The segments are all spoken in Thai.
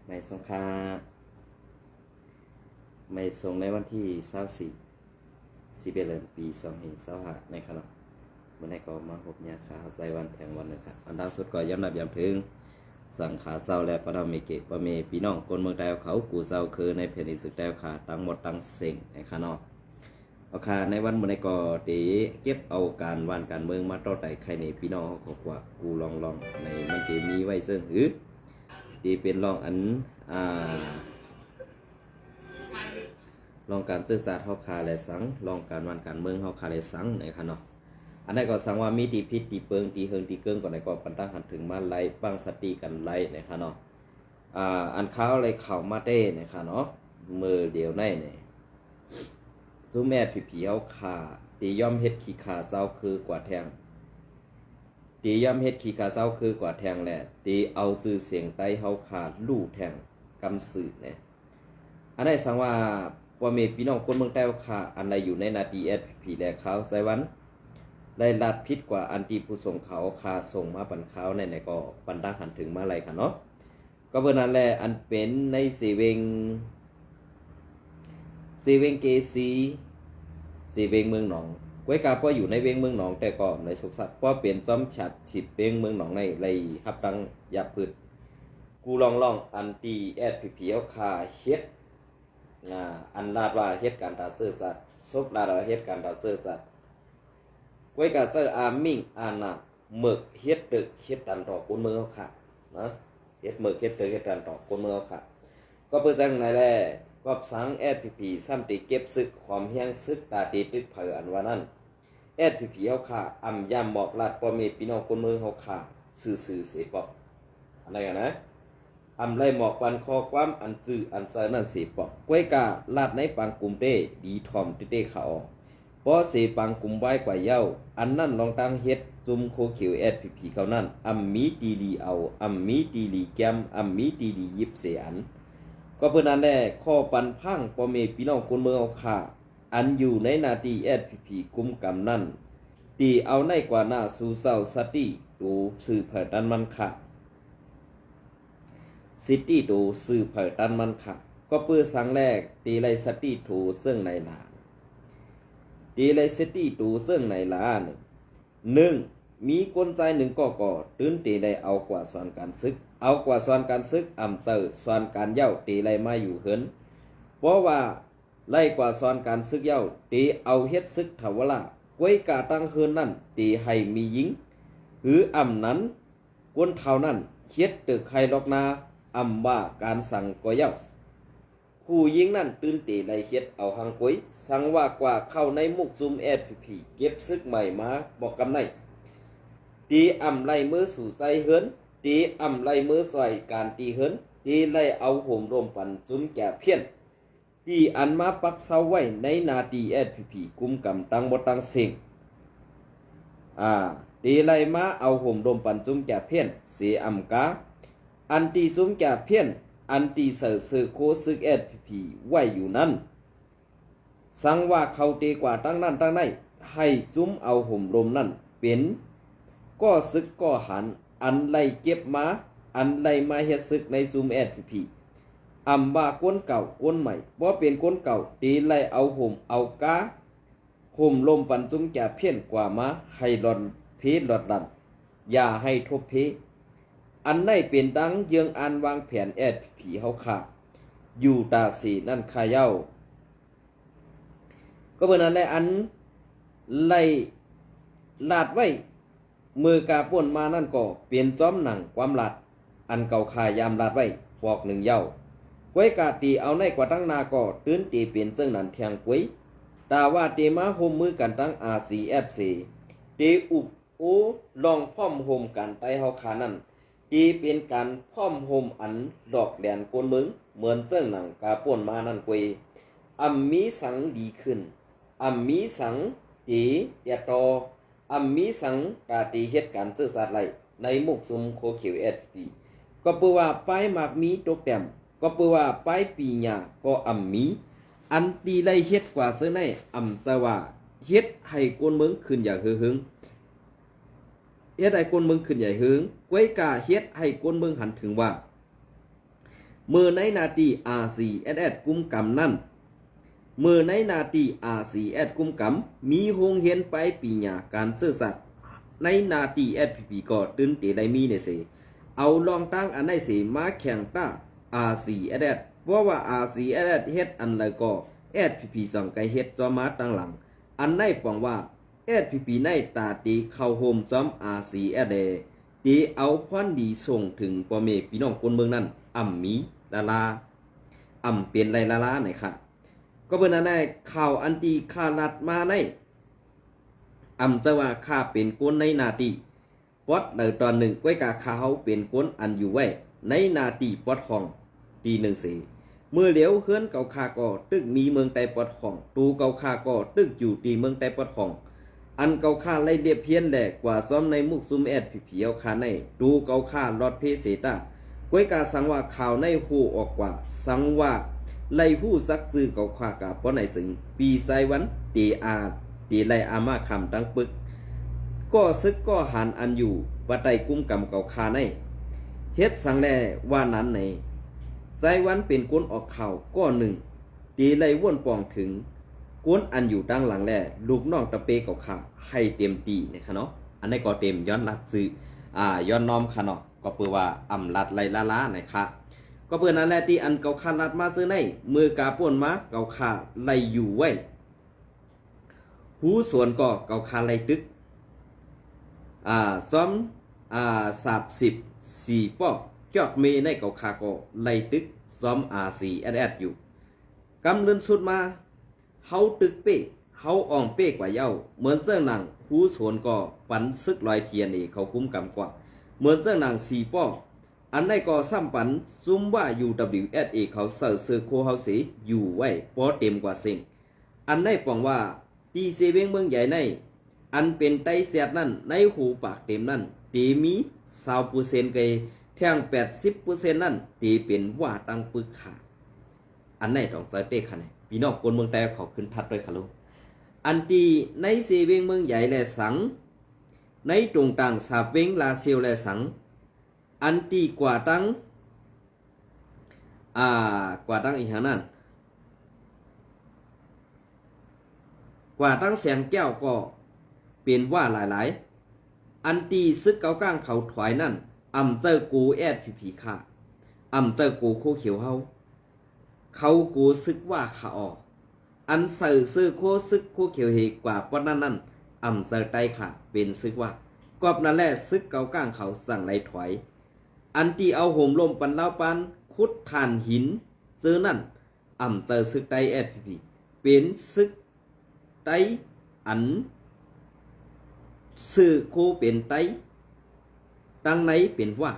ไม่ส่งค่าไม่ส่งในวันที่24 เดือนปี2565ในขณะเมื่อในก็มาพบยาขาใส่วันแทงวันหนึ่งครับอันดับสุดก็ย้ำนับย้ำถึงสังขาเจ้าและพระธรรมเกตประเมพี่น้องคนเมืองแดวเขากูเจ้าคือในแผ่นดินศึกแดวขาตั้งหมดตั้งเสียงในขณะเอาค่ะในวันเมื่อในก็ตีเก็บเอาการวันการเมืองมาต่อแต่ใครในพี่น้องเขากว่ากูลองในมันตีมีไว้ซึ่งตีเป็นลองอันลองการศึกษาเฮาคาและสังลองการวันการเมืองเฮาคาและสังในค่ะเนาะอันนั้นก็สังว่ามีตีพิษตีเปิงตีเฮิงตีเกิงก่อนในก็ปันตั้งหันถึงมาไล่ปังสติกันไล่ในค่ะเนาะอันข้าวอะไรเข่ามาเต้ในค่ะเนาะมือเดียวในเนี่ยซูแม่ผีเฮาคาตีย่อมเฮ็ดขี้ขาเศร้าคือกว่าแทงตีย่อมเฮ็ดขี้ขาเศร้าคือกว่าแทงแหละตีเอาซื่อเสียงไตเฮาขาดลู่แทงกำสืบเนี่ยอันนั้นสังว่ามีพี่น้องคนเมืองใต้ค่ะอันใดอยู่ในนาทีผีแลเขาไซวันได้ลัดพิษกว่าอันตีผู้ส่งเขาคาส่งมาปันเขาในก็ปันดังหันถึงมาอะไรค่ะเนาะก็เบอร์นั้นแหละอันเป็นในเซเวงเกซีเวงเมืองหนองก้วยกาเพราะอยู่ในเวงเมืองหนองแต่ก็ในสุขสัตว์เพราะเปลี่ยนจอมฉัดฉิบเวงเมืองหนองในเลยฮับดังยาพืชกูลองอันตีผีเอาคาเฮ็ดอันลาดว่าเหตุการณ์ตาเสื้อสัตว์ซบลาดว่าเหตุการณ์ตาเสื้อสัตว์ไว้กับเสื้ออามิ่งอานาหมึกเฮ็ดตึกเฮ็ดตันต่อคนเมืองเขาขาดนะเฮ็ดหมึกเฮ็ดตึกเฮ็ดตันต่อคนเมืองเขาขาดก็เพื่อจังไหนแล่ก็สังผีซ้ำตีเก็บซึกความเฮียงซึกตาตีตึกเผยอันว่านั้นผีเขาขาอำย่ำบอกลาดปอมีพี่น้องคนเมืองเขาขาซื่อเสียปอกอะไรกันนะอำไรหมอกปันคอความอันจื้ออันเซอนั่นเสียปอกก้วยกาลาดในปังกลุ่มเต้ดีทอมติเต้เขาเพราะเสปังกลุ่มไว้กว่าเย้าอันนั่นลองตั้งเฮ็ดจุมโคเขียวผีเขานั่นอำมีตีลีเอาอำมีตีลีแกมอำมีตีลียิบเสียอันก็เพื่อนั้นแหละข้อปันพังปอเมพี่น้องคนเมืองเอาขาอันอยู่ในนาทีผีกุมกำนั่นตีเอาในกว่าหน้าสู่เศร้าสติดูสื่อเผยดันมันขาซิตี้ดูสื่อเผยตันมันค่ะก็เพื่อสังแรกตีไลซิตี้ถูซึ่งในหลานตีไลซิตี้ถูซึ่งในหลานหนึ่งมีคนใจหนึ่งก็ตื่นตีไลเอากว่าสอนการซึกเอากว่าสอนการซึกอ่ำเจอสอนการเย้าตีไลมาอยู่เหินเพราะว่าไล่กว่าสอนการซึกเย้าตีเอาเฮ็ดซึกถาวละก้วยกาตั้งเหินนั่นตีให้มีหญิงหรืออ่ำนั้นคนเท่านั้นเฮ็ดตึกใครลอกนาอำว่าการสั่งก็เย้าผู้ยิงนั่นตื่นตีในเฮ็ดเอาหังกุ้ยสั่งว่ากว่าเข้าในมุกซุมผีเก็บซึกใหม่มาบอกกำไนตีอำไล่มือสู่ใจเหินตีอำไล่มือใส่การตีเหินตีไล่เอาห่มร่มปันจุ้มแก่เพี้ยนตีอันมาปักเสาไว้ในนาตีผีกุมกำตังบ่ตังเสิงตีไล่มาเอาห่มร่มปันจุ้มแก่เพี้ยนเสียอำกาอันตีซุ้มแก่เพี้ยนอันตีเสือโคซึกผีไว้อยู่นั้นสั่งว่าเขาตีกว่าตั้งนั้นตั้งในให้ซุ้มเอาห่มลมนั่นเป็นก็ซึกก็หันอันไล่เก็บมาอันไล่มาเฮ็ดซึกในซุ้มผีอำว่าก้นเก่าก้นใหม่บ่เป็นก้นเก่าตีไล่เอาห่มเอากาห่มลมปันซุ้มแก่เพี้ยนกว่ามาให้หลอนเพหลอดดันอย่าให้ทบเพอันในเป็นดังเยืองอันวางแผนผีเฮาขาอยู่ตาสีนั่นขายเย้าก็เมื่อนั้นแหละอันไล่ลาดไว้มือกาป่นมานั่นก็เปลี่ยนจ้อมหนังความลาดอันเก่าขายามลาดไว้ปอกหนึ่งเย้าก้วยกาตีเอาในกว่าตั้งนาก็ตื้นตีเปลี่ยนซึ่งนั้นเทียงก้วยตาว่าตีมาโฮมมือกันตั้งRCFCตีอุบโอลองพร้อมโฮมกันไปเฮาขานั่นที่เป็นการพร้อมโฮมอันดอกแหลนโกนมึงเหมือนเจ้งหนังกาป่นมานั่นกวยมีสังดีขึ้นมีสังตีเดียตอมีสังกาตีเหตุการณ์เจอสัตว์ไรในมุกซุมโคเขียวผีก็เปื่อว่าป้ายหมากมีตกแต้มก็เปื่อว่าป้ายปีหญ้าก็มีอันตีไรเฮ็ดกว่าเสื้อในจะว่าเฮ็ดให้โกนมึงขึ้นอย่างหึงเฮ็ดให้คนเมืองขึ้นใหญ่หึงก้วยกาเฮ็ดให้คนเมืองหันถึงว่า มือในนาที RCSS กุมกำนั่นมือในนาที RCS กุมกำมีโรงเรียนไปปีหญ้าการซื่อสัตย์ในนาที SPP ก็ตื่นเตได้มีในเสเอาลองตั้งอันได้เสมาแข่งต้า RCSS เพราะว่า RCSS เฮ็ดอันแล้วก็ SPP สองไกเฮ็ดจอมาตั้งหลังอันได้ปองว่า SPP ในตาตีเข้าโฮมซ้อม RCSS ตีเอาพรดีส่งถึงพ่อแม่พี่น้องคนเมืองนั้นมีลาลาเปลี่ยนไรลาลาไหนค่ะก็เบิ่นอันได้ข่าวอันตีข่ารัดมาในจะว่าข้าเป็นคนในนาตีปอดในตอนหนึ่งก้วยกาข้าเขาเป็นคนอันอยู่ไว้ในนาตีปอดของตีหนึ่งสี่เมื่อเหลียวเฮือนเก่าคาก็ตึกมีเมืองใต้ปอดของตูเก่าคาก็ตึกอยู่ตีเมืองใต้ปอดของอันเก่าคาไล่เรียบเพี้ยนแหลกกว่าซ้อมในมุกซุมผีเอาคาในตูเก่าคารอดเพเสตาก้วยกาสังว่าข่าวในหูออกกว่าสังว่าไล่ผู้ซักซื้อเก่าคากาป้อในสึงปีไซวันตีไล่อามาคำตั้งปึกก็ซึกก็หันอันอยู่ปัไตกุ้มกำเก่าคาในเฮ็ดสังแลว่านั้นในไซวันเป็นก้นออกข่าวก็หนึ่งตีไล่ว่นปองถึงก้นอันอยู่ตั้งหลังแลลูกน้องตะเปเก่าคาให้เต็มตีนะคะเนาะอันนี้ก็เต็มย้อนลัดซื้อย้อนน้อมค่ะเนาะก็เปื่อว่าลัดไล่ล้านะคะก็เปื่อนั้นแหละที่อันเก่าคาลัดมาซื้อในมือกาป่นมาเก่าคาไล่อยู่ไว้หูสวนก็เก่าคาไล่ตึกซ้อม34ปอกจอกเมในเก่าคาก็ไล่ตึกซ้อมRCSSอยู่กำเนินสุดมาเฮาตึกเป้เฮาอ่องเป้กว่าเย้าเหมือนเสื้อหนังหูสวนก็ปันซึกลอยเทียนนี่เขาคุ้มกำกว่าเหมือนเสื้อหนัง4ปอกอันได้ก็ซ้ำปันซุ่มว่า UWSA เขาเสิร์ฟโคเฮาสีอยู่ไว้พอเต็มกว่าเซ็งอันได้ปองว่าตีเซเวงเมืองใหญ่ในอันเป็นไตเสียดนั่นในหูปากเต็มนั่นตีมี20%เกยแท่ง 80% นั่นตีเป็นว่าตั้งปึกขาอันไหนต้องใจเต้ค่ะเนี่ยพี่น้องคนเมืองแต่เขาขึ้นพัดด้วยค่ะลูกอันตีในเซเวงเมืองใหญ่และสังในตรงต่างสาบเวงลาเซียวและสังอันตีกว่าตั้งอีกหานั่นกว่าตั้งแสงแก้วก็เป็นว่าหลายๆอันตีซึกเกาก้างเขาถอยนั่นเจอกูผีค่ะเจอกูโคเขียวเขากูซึกว่าขาออกอันเสือซื้อโคซึกโคเขียวเฮกว่าปอนั่นเจอไตค่ะเป็นซึกว่ากอบนั่นแหละซึกเกาก้างเขาสั่งไล่ถอยอันตีเอาห่มลมปันเล่าปันคุดฐานหินเจอนั่นเจอซึกไตผีเป็นซึกไตอันสื่อโคเป็นไตตั้งไหนเป็นว่า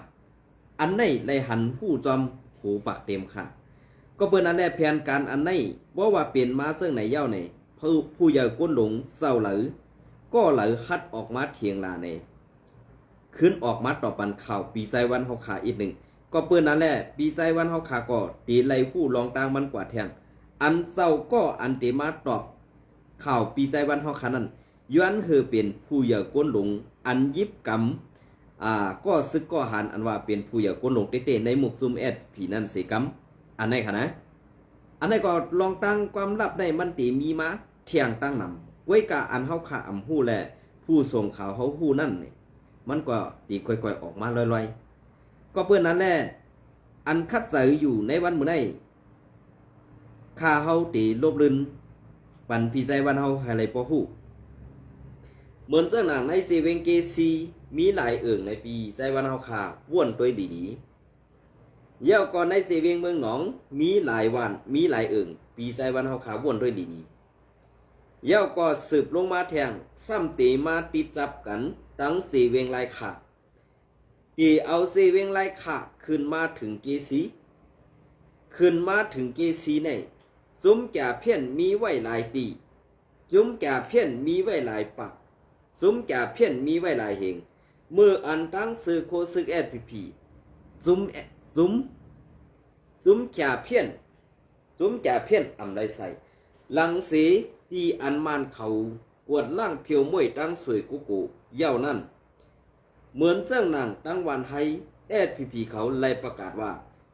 อันไหนไล่หันผู้จอมหูปากเต็มค่ะก็เปิ้นอันแรกแผนการอันไหนว่าเป็นมาซึ่งไหนเย้าในผู้ใหญ่ก้นหลงเศร้าหลือก็หลือคัดออกมาเถียงลาในขึ้นออกมาต่อปันข่าวปีไซวันเฮาขาอีกหนึ่งก็เปิ้นอันแรกปีไซวันเฮาขาก็ตีไล่ผู้รองต่างมันกว่าแทงอันเศร้าก็อันเตมาตอบข่าวปีไซวันเฮาขานั้นย้อนคือเป็นผู้ใหญ่ก้นหลงอันยิบกำก็ซึกก็หันอันว่าเป็นผู้ใหญ่ก้นหลงเต้ๆในหมุกซุมผีนั่นเสกำอันไหนค่ะนะอันไหนก็ลองตั้งความลับในมันตีมีมาเที่ยงตั้งนำไว้กะอันเฮาขาหู้แหละผู้ส่งข่าวเฮาหู้นั่นนี่มันก็ตีค่อยๆออกมาลอยๆก็เพื่อนนั้นแหละอันคัดใส่อยู่ในวันมื้อใดข่าเฮาตีลบลื่นปันพี่ใจวันเฮาให้ไรบ่ฮู้เหมือนเจ้าหนังในเซเว่นเกซีมีหลายในปีใจวันเฮาขาว่วนตัวดีๆเย่าก่อนในเซเว่นเมืองหนองมีหลายวันมีหลายปีใจวันเฮาขาว่วนตัวดีๆเย่าก็สืบลงมาแทงซ้ำเตมาติดจับกันตั้งเซเว่นลายขาตีเอาเซเว่นลายขาขึ้นมาถึงเกซีในซุ้มแก่เพี้ยนมีไว้หลายตีซุ้มแก่เพี้ยนมีไว้หลายปากซุ้มแก่เพี้ยนมีไว้หลายเหงเมื่ออันตั้งซื้อโคซึกผีซุ้มแก่เพี้ยนไรใส่หลังสีที่อันมันเขากวดล่างเพียวมวยตั้งสวยกุกูเย่านั่นเหมือนเจ้าหนังตั้งวันไทยผีเขาไล่ประกาศว่า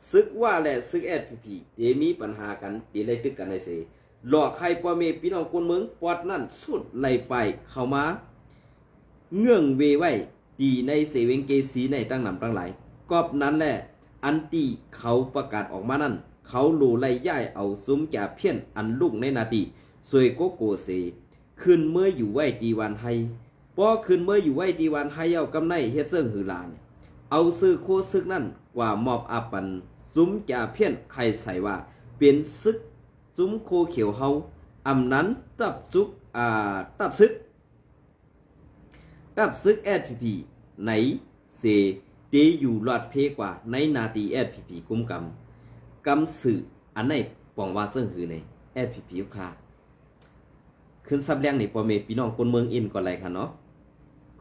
ซึกว่าและซึก SPP เจมีปัญหากันตีไล่ตึกกันในเสหลอกให้พ่อแม่พี่น้องคนเมืองปอดนั่นสุดไล่ไปเข้ามาเงื่องเวไว้ตีในเสเวงเกสีในตั้งนำตั้งหลายกอบนั้นแหละอันตีเขาประกาศออกมานั่นเขาหลูไล่ย่ายเอาซุ้มแก่เพี้ยนอันลูกในนาทีสวยโกโกเสขึ้นเมื่ออยู่ไว้ตีวันไฮป้อขึ้นเมื่ออยู่ไว้ตีวันไฮเอากำไนเฮ็ดเซิงหือลานเอาซื้อโคซึกนั่นกว่ามอบอาปันซุ้มแก่เพี้ยนให้ใส่ว่าเป็นซึกซุ้มโคเขียวเฮาอำนั้นตับซึกSPP ไหนเสเดอยู่หลอดเพกว่าในนาที SPP กุมกำสื่ออันไหนปองว่าเซิงหือใน SPP ยุคาขึ้นซับแรงในพ่อแม่พี่น้องคนเมืองอินก่อนไรค่ะเนาะ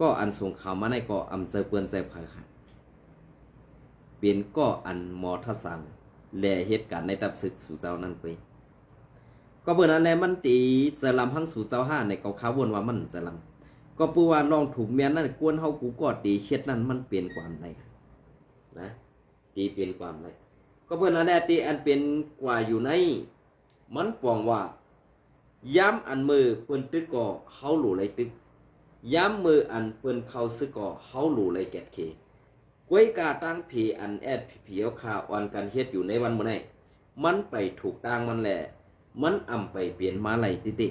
ก็อันส่งข่าวมาในก็อำเจอเปื้อนใจภัยค่ะเป็นก็อันมอทัสังแลเหตุการณ์ในตับศึกสู่เจ้านั่นไปก็เบิ่นนั้นแลมันตีจะลำหังสู่เจ้าห้าในเกาข้าววนว่ามันจะลำก็ปูว่าลองถูกแม่นนั่นกวนเฮากูก็ตีเฮ็ดนั่นมันเปลี่ยนความไรนะตีเปลี่ยนความไรก็เบิ่นนั้นแลตีอันเป็นกว่าอยู่ในมันปองว่าย้ำอันมือเปิ้นตึกก็เฮาหลู่ไรตึกย้ำมืออันเปิ้นเข้าซึกก็เฮาหลู่ไรแกดเคกวยกาตั้งผีอันSPPเอาข่าวอ่อนกันเฮ็ดอยู่ในวันมื้อนี้มันไปถูกตั้งมันแหละมันอำไปเปลี่ยนมาไหลติ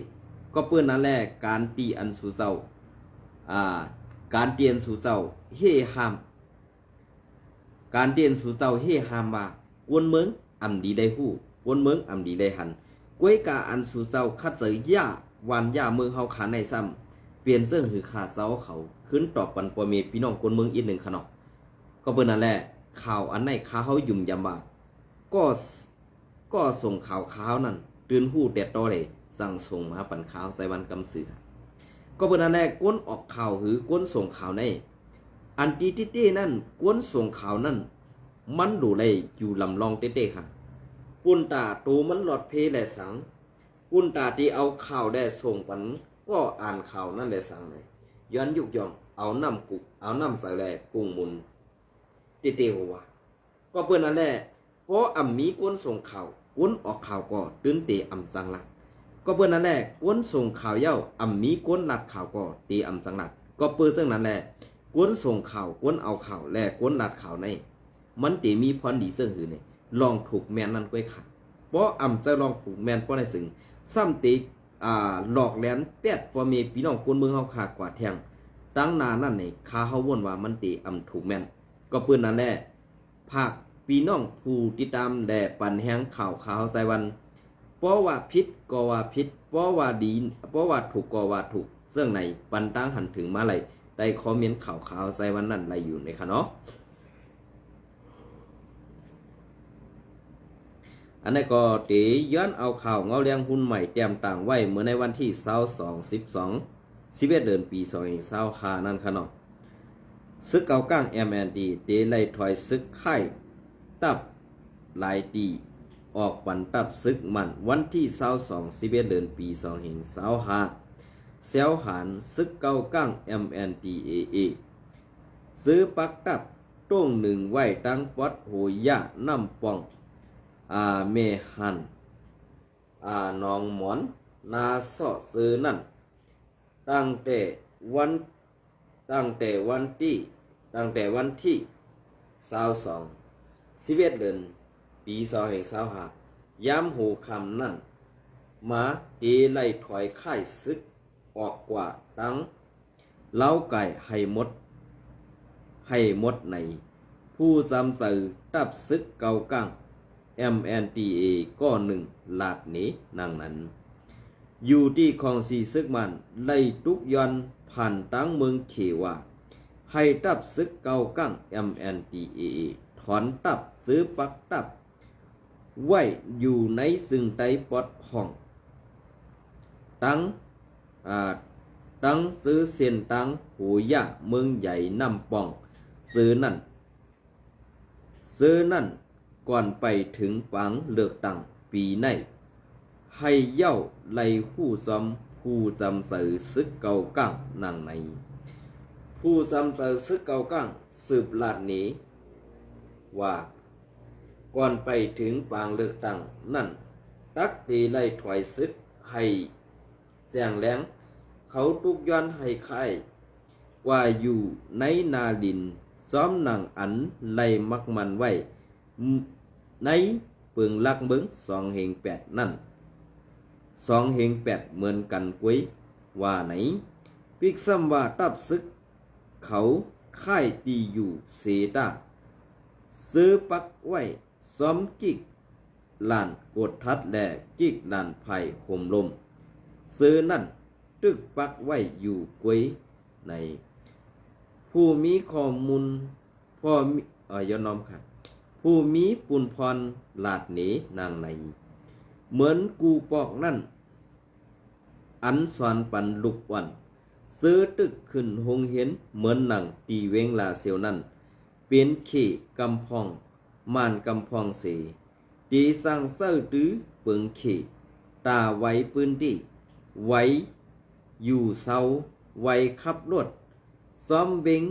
ก็เปิ้นนั่นแหละการตีอันสู่เจ้าการเตียนสู่เจ้าเฮห้ามการเตียนสู่เจ้าเฮห้ามว่ากวนเมืองอำดีได้ฮู้กวนเมืองอำดีได้หันกวยกาอันสู่เจ้าคัดเจอย่าวันย่าเมืองเฮาขาในซ้ำเปลี่ยนเสื้อหือขาเจ้าเขาขึ้นตอบปันปอเมพี่น้องคนเมืองอีกหนึ่งขนอกก็เปิ้นนั่นแหละข่าวอันไหนข่าวเฮายุ่มยำว่าก็ส่งข่าวนั่นตื่นหู้แดดตอเลยสั่งส่งมาปันข่าวใส่วันกำสือก็เปิ้นนั่นแหละก้นออกข่าวหือก้นส่งข่าวในอันตีนั่นก้นส่งข่าวนั่นมันดูเลยอยู่ลำลองเต้ค่ะปุ่นตาตูมันหลอดเพแหละสังปุ่นตาที่เอาข่าวได้ส่งปันก็อ่านข่าวนั่นแหละสังเลยย้อนยุกย่องเอาน้ำใส่แหลกุ้งมุนเต้ๆว่าก็เปิ้นนั่นแหละเพราะอ่ำมีก้นส่งข่าวก้นออกข่าวก็ตื่นเตอ่ำจังลัดก็เปิ้นนั่นแหละก้นส่งข่าวเย้าอ่ำมีก้นลัดข่าวก็เตอ่ำจังลัดก็เปิ้นซึ่งนั่นแหละก้นส่งข่าวก้นเอาข่าวและก้นลัดข่าวในมันเตมีพรดีซึ่งหือเนี่ยลองถูกแมนนั่นก้วยค่ะเพราะอ่ำจะลองถูกแมนเพราะในสึงซ้ำตีหลอกแหลนแปดพ่อแม่พี่น้องคนเมืองเฮาขากว่าแทงตั้งนานนั่นนี่คาเฮาวนว่ามันตีอ่ำถูกแมนก็เปิ้นนั่นแหละภาคพี่น้องผู้ติดตามแด่ปันแห้งข่าวใส่วันเพราะว่าผิดก็ว่าผิดเพราะว่าดีเพราะว่าถูกก็ว่าถูกซึ่งในปันตั้งหันถึงมาไหลได้คอมเมนต์ข่าวใส่วันนั่นไหลอยู่ในค่ะเนาะอันนี้ก็ตีย้อนเอาข่าวเงาเลี้ยงหุ้นใหม่เตรียมต่างไว้เมื่อในวันที่11 เดือนปี2025นั่นค่ะเนาะซึกเกาก้าง MND เตไล่ถอยซึกไข่ตับหลายตีออกปันตับซึกมันวันที่11 เดือนปี2025เซลหันซึกเกาก้าง MNDAA ซื้อปักตับต้งหนึ่งไว้ตั้งปอดโหยะน้ำปองเมหันนองหมอนนาสอซื้อนั่นตั้งแต่วันที่11 เดือนปี2025ย้ำหูคำนั่นมาเอไล่ถอยค่ายซึกออกกว่าตั้งเล้าไก่ให้หมดในผู้จำสื่อตับซึกเกาก้างMNDA ก็หนึ่งลาดนี้นางนั้นอยู่ที่ของสีซึกมันไล่ทุกย้อนผ่านตั้งเมืองเขว่าให้ตับซึกเกาก้าง MNDA ถอนตับซื้อปักตับไว้อยู่ในซึ่งไตปอดผ่องตั้งซื้อเสียนตั้งหูยะเมืองใหญ่น้ำปองซื้อนั่นก่อนไปถึงปังเลือกตั้งปีในให้เย้าไล่ผู้จำสื่อซึกเกาก้างนางในผู้จำสื่อซึกเกาก้างสืบลาดนี้ว่า ก่อนไปถึงปางเลือกตั้งนั่นตักตีไล่ถอยซึกให้แสงแหลงเขาตุกย้อนให้ค่ายว่าอยู่ในนาดินซ้อมนางอันไล่มักมันไว้ในเปิงลักมึง2/8นั่น2/8เหมือนกันกุ้ยว่าไหนปิกซ้ำว่าตับซึกเขาค่ายตีอยู่เสตาซื้อปักไว้ซ้อมกิกลานกดทัดแลกิกลานไผ่ห่มลมซื้อนั่นตึกปักไว้อยู่กุ้ยในผู้มีข้อมูลพ่อยอนอมค่ะผู้มีปุนพรลาดเหนนางในเหมือนกูปอกนั่นอันสอนปันลุกวันซื้อตึกขึ้นหงเห็นเหมือนหนังตีเวงลาเซียวนั่นเป็นเขกำพองม่านกำพองเสตีสร้างเสื้อตื้อเปิงเขตาไว้ปืนที่ไว้อยู่เศร้าไว้ขับรถซ้อมเบง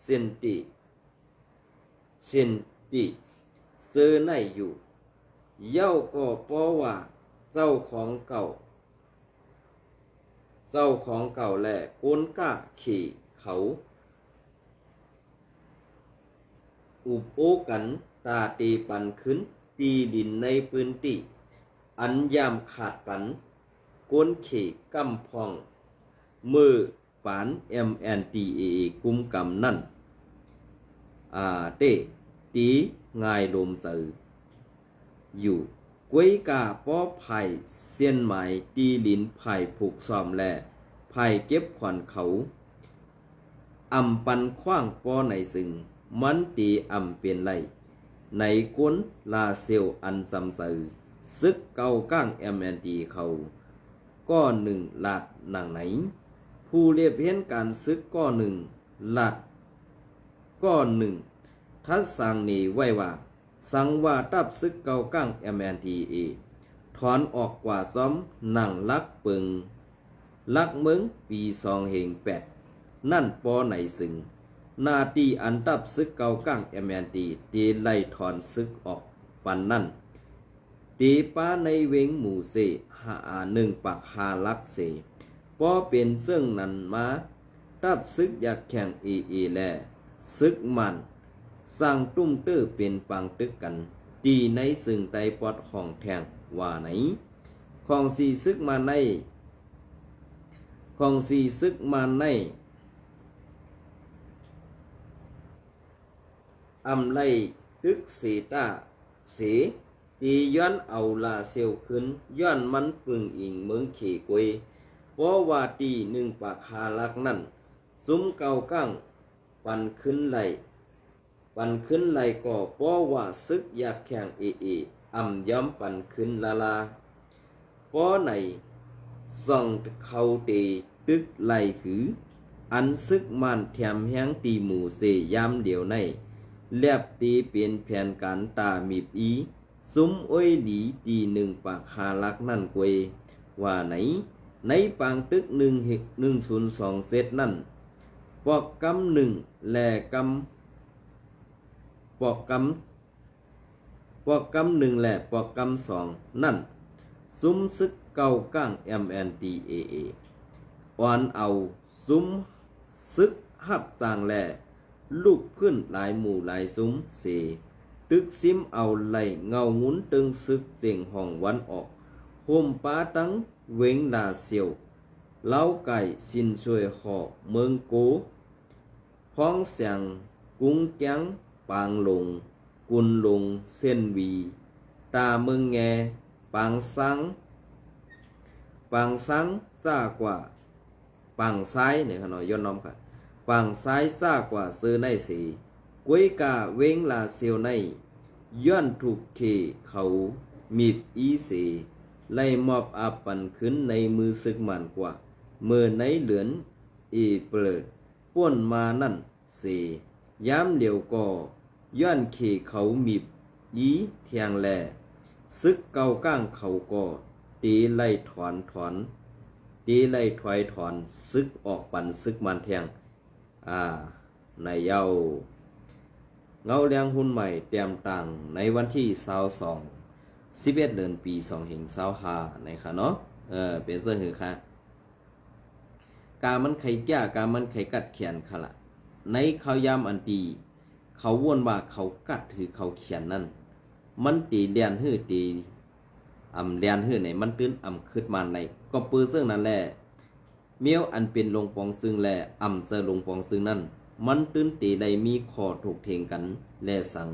เส้นตีซื้อในอยู่เย้าก็เพราะว่าเจ้าของเก่าแหละโกนก้าขี่เขาอุบโอกันตาตีปันขึ้นตีดินในพื้นที่อันยามขาดปันโกนขี่กำพองมือปาน MNDAA กุมกำนั่นเตตีง่ายลมสื่ออยู่กวยกาป้อไผ่เส้นหมายตีลินไผ่ผูกซ้อมแลไผ่เก็บขวัญเขาอำปันคว้างป้อในซึ่งมันตีอำเปลี่ยนไหลในก้นลาเซลอันซำสื่อซึกเกาก้างMNDเขาก้อนหนึ่งลาดหนังไหนผู้เรียบเห็นการซึกก้อนหนึ่งลาดก้อนหนึ่งทัดสั่งหนีไว้ว่าสังว่าตับซึกเกาก้างMNDAAถอนออกกว่าซ้อมหนังลักเปิงลักเมืองปี2/8นั่นปอไหนสึงนาตีอันตับซึกเกาก้างMNDตีไล่ถอนซึกออกปันนั่นตีป้าในเวงหมู่เส1ปักหาลักเสปอเป็นซึ่งนั้นมาตับซึกอยากแข่งแลซึกมันสร้างตุ้มตื้อเป็นปังตึกกันตีในซึ่งไตปอดของแทงว่าไหนของสีซึกมาในอำไลตึกเสตาเสตีย้อนเอาลาเซียวขึ้นย้อนมันปึงอิงเมืองเขกวยเพราะว่าตี1ปากหาลักนั่นซุ้มเก่าก้างปันขึ้นไหลก็เพราะว่าซึกอยากแข่งอำย้อมปันขึ้นลาเพราะในส่องเขาตีตึกไหลหืออันซึกมันแถมแห้งตีหมู่เสยามเดียวในแลบตีเปลี่ยนแผนการตามีบอีซุ้มอ้อยหลีตี1ปากหาลักนั่นกวยว่าไหนในปางตึก102เซตนั่นปอกกำ1แลกำปอกกำ1แหละปอกกำ2นั่นซุ้มซึกเก่าก้างMNDAA อ่อนเอาซุ้มซึกหับจางแหละลูกขึ้นหลายหมู่หลายซุ้มเสตึกซิมเอาไหลเงาหมุนตึงซึกเจียงห้องวันออกโฮมป้าตั้งเวงลาเซียวเล้าไก่สินช่วยหอกเมืองโกพ้องเสียงกุ้งแก้งปางลงกุนลงเส้นวีตาเมืองแงปางสังจ้ากว่าปางซ้ายเนี่ยขน่อยย้อนน้อมค่ะปางซ้ายจ้ากว่าซื้อในสีกวยกาเวงลาเซียวในย้อนถูกเคเขามีบอีสีไล่มอบอาปันขึ้นในมือซึกมันกว่าเมื่อในเหลือนเปลอป้วนมานั่นสีย้ำเดียวก็ย้อนเขเขามีบยีเทียงแลซึกเกาก้างเขาก็ตีไล่ถอนตีไล่ถอยถอนซึกออกปันซึกมันแทงในเย้า เงาเลี้ยงหุ้นใหม่เตรียมต่างในวันที่22 11 เดือนปี2525นะคะเนาะเป็นเรื่องคือค่ะการมันไขแก่การมันไขกัดเขียนค่ะละในเขายามอันตีเขาวนว่าเขากัดถือเขาเขียนนั่นมันตีเลียนหื้อตีเลียนหื้อไหนมันตื้นขึ้นมาในก็ปื้อซึ่งนั่นแหละเมียวอันเป็นลงปองซึ่งแลเจอลงปองซึ่งนั่นมันตื้นตีใดมีคอถกเถียงกันแลสัง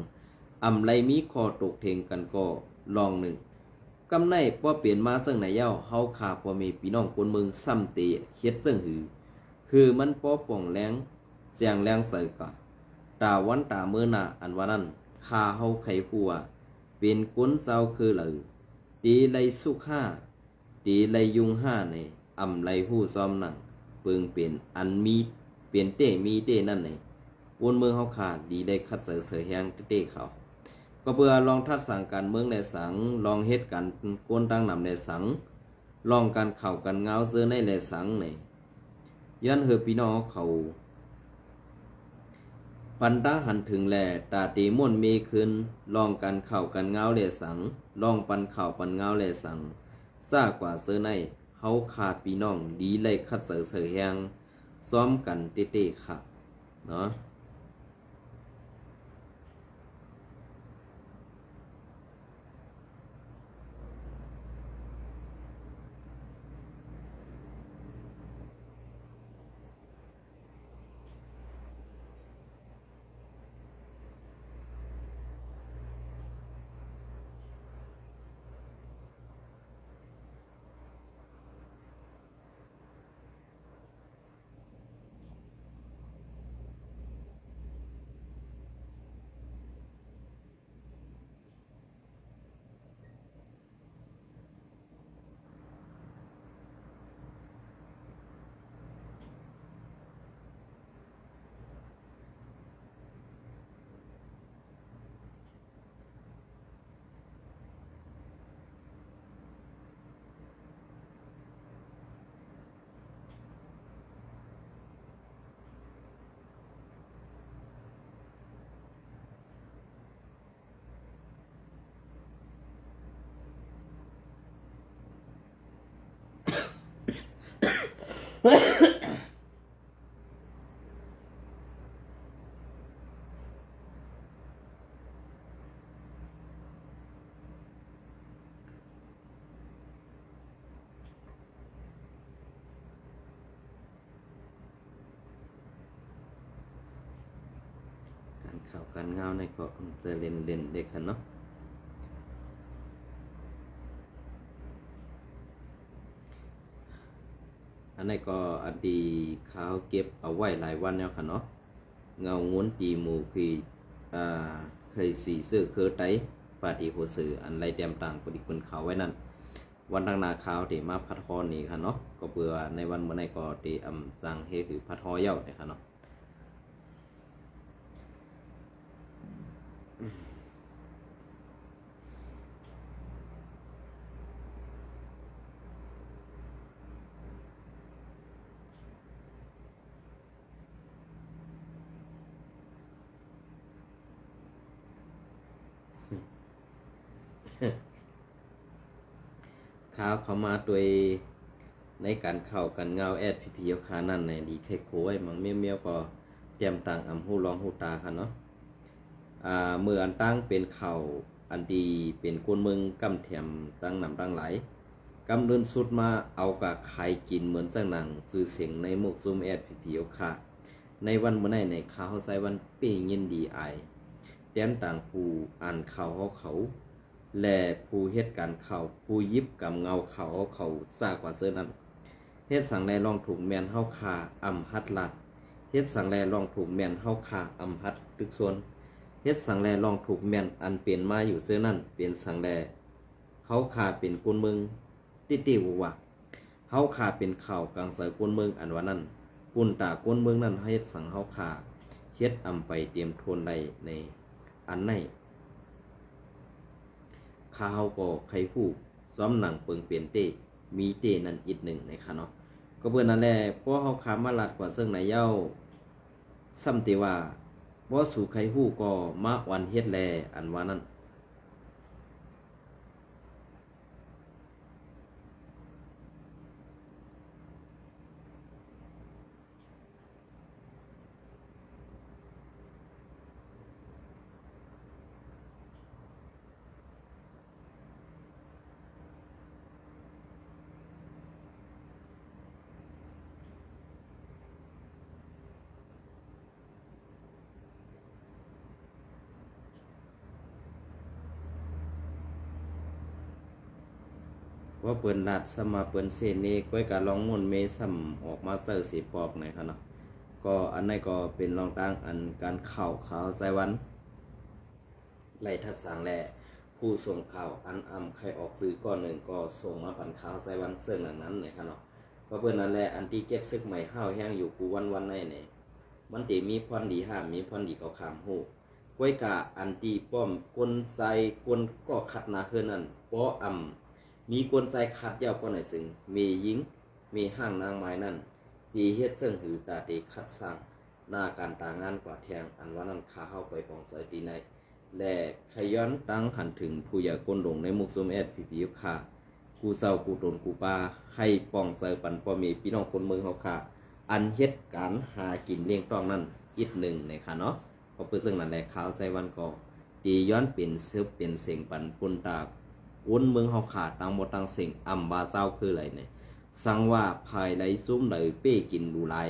ไรมีคอถกเถียงกันก็ลองหนึ่งกำไนป้อเปลี่ยนมาซึ่งไหนเย้าเฮาขาป้อมีพี่น้องคนเมืองซ้ำตีเฮ็ดซึ่งคือมันป้อป่องแรงเสียงแรงใส่กะตาวันตาเมื่อหน้าอันว่านั้นคาเฮาไขหัวเป็นก้นเจ้าคือเหลือตีไลสุขห้าตีไลยุงห้าในไลหู้ซ้อมหนังเปิงเป็นอันมีเปลี่ยนเต้มีเต้นั่นในวนเมืองเฮาขาดดีได้คัดเสือเสือแหงเต้เขาก็เพื่อลองทัดสั่งการเมืองในสังลองเฮ็ดกันก้นตั้งนำในสังลองการเข่ากันเงาเสื้อในในสังในยันเฮอพี่น้องเขาปันตาหันถึงแลตาตีม่วนมีขึ้นลองกันเข่ากันเงาเลสังลองปันเข่าปันเงาเลสังซากว่าเสื้อในเฮาขาพี่น้องดีเลยคัดเสือเสือแหงซ้อมกันเต้ๆค่ะเนาะข่าวการเงาในก็จะเล่นเด็กกันเนาะอันนี้ก็อดีข่าวเก็บเอาไว้หลายวันแล้วค่ะเนาะเงางวนตีหมูคือเคยสีเสื้อเคอไตปาดีโหสืออันไรเตรียมต่างปฏิคุณเขาไว้นั่นวันดังนาข่าวที่มาพัดฮอนี่ค่ะเนาะก็เพื่อในวันเมื่อไหร่ก็ตีจังเฮคือพัดฮอเย้าเนี่ยค่ะเนาะข่าวเขามาตัวในการเข้ากันเงาแอดพีเอาคานั่นในดีแค่โค้ยมังเมียวก็เตรียมต่างหูร้องหูตาค่ะเนาะเมื่ออันตั้งเป็นเข่าอันดีเป็นคนเมืองกำเทียมตั้งนำตั้งไหลกำเดินสุดมาเอากับไข่กินเหมือนสังหนังซื้อเสียงในหมกซุมแอดพีเอาคาในวันเมื่อไหร่ในข่าวใส่วันเป้ยินดีไอเตรียมต่างผู้อ่านข่าวเขาและผู้เฮ็ดการเข่าผู้ยิบกับเงาเขาซากว่าเสื้อนั้นเฮ็ดสั่งแลลองถูกแมนเฮาคาฮัดลัดเฮ็ดสั่งแลลองถูกแมนเฮาคาฮัดตึกส่วนเฮ็ดสั่งแลลองถูกแมนอันเปลี่ยนมาอยู่เสื้อนั้นเปลี่ยนสั่งแลเฮาคาเป็นกุนเมืองติว่าเฮาคาเป็นข่าวกลางเสือกุนเมืองอันว่านั้นกุนตากุนเมืองนั้นเฮ็ดสั่งเฮาคาเฮ็ดไปเตรียมทนใดในอันไหนข้าวก็ไข่ผู้ซ้อมหนังเปิงเปลี่ยนเต้มีเต้นั่นอีกหนึ่งนะคะเนาะก็เพื่อนนั่นแหละเพราะเขาขามาลัดกว่าเสื่องไหนเย้าซ้ำเตว่า บ่สู่ใครฮู้ก็มาวันเฮ็ดแลอันว่านั้นว่าเปิ้นนัดสมาเปิ้นเซนนี่ก้อยกะลองม่วนเมซ้ำออกมาเซอร์สิปอกไหนคะเนาะก็อันนั้นก็เป็นรองตั้งอันการข่าวขาวไซวันไล่ทัดสังแลผู้ส่งข่าวอันใครออกซื้อก้อนหนึ่งก็ส่งมาผ่านข่าวไซวันเสื่องนั้นเนี่ยค่ะเนาะก็เปิ้นนั่นแหละอันที่เก็บซึกใหม่ห้าวแห้งอยู่กูวันในเนี่ยมันติมีพรดีห้ามมีพรดีก็ขามฮู้ก้อยกะอันที่ป้อมกลใจกลก็ขัดนาเฮือนั่นป้อมีกลใจขัดยาวก็ไหนซึ่งมีหญิงมีห้างนางไม้นั่นตีเฮ็ดเซึ่งหือตาตีขัดสร้างหน้าการตางานกว่าแทงอันว่านั้นขาเข้าไปปองใส่ตีในและขย้อนตั้งหันถึงผู้อยากกลลงในมุกซุมแอดผีผีขากูเศร้ากูตนกูปาให้ปองใส่ปันพอมีพี่น้องคนเมืองเฮาค่ะอันเฮ็ดการหากินเลี้ยงต้องนั่นอีกหนึ่งในค่ะเนาะก็เพื่อซึ่งนั่นแหละข่าวใส่วันก็ตีย้อนเป็นซึบเป็นเสียงปันปุนตากวนเมืองเฮาขาดตังหมดตังเสียงบาเจ้าคืออะไรเนี่ยสั่งว่าภายไหลซุ้มไหลเป้กินดูหลาย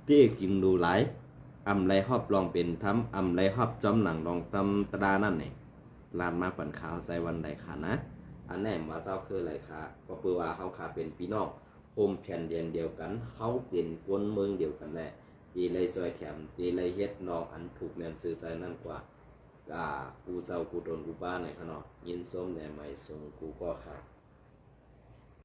เป้กินดูหลายไรฮอบลองเป็นทำไรฮอบจอมหนังลองตำตรานั่นเนี่ยลานมากกว่าข่าวใส่วันใดค่ะนะอันแน่มาเจ้าคืออะไรค่ะก็เพื่อว่าเฮาขาเป็นพี่น้องโฮมแผ่นเดียนเดียวกันเฮาเป็นคนเมืองเดียวกันแหละตีเลยซอยแถมตีเลยเฮ็ดน้องอันถูกแม่นสื่อใจนั่นกว่ากูเจ้ากูโดนกูบ้านในขนมยินส้มแหน่ไม่ส่งกูก็ขาด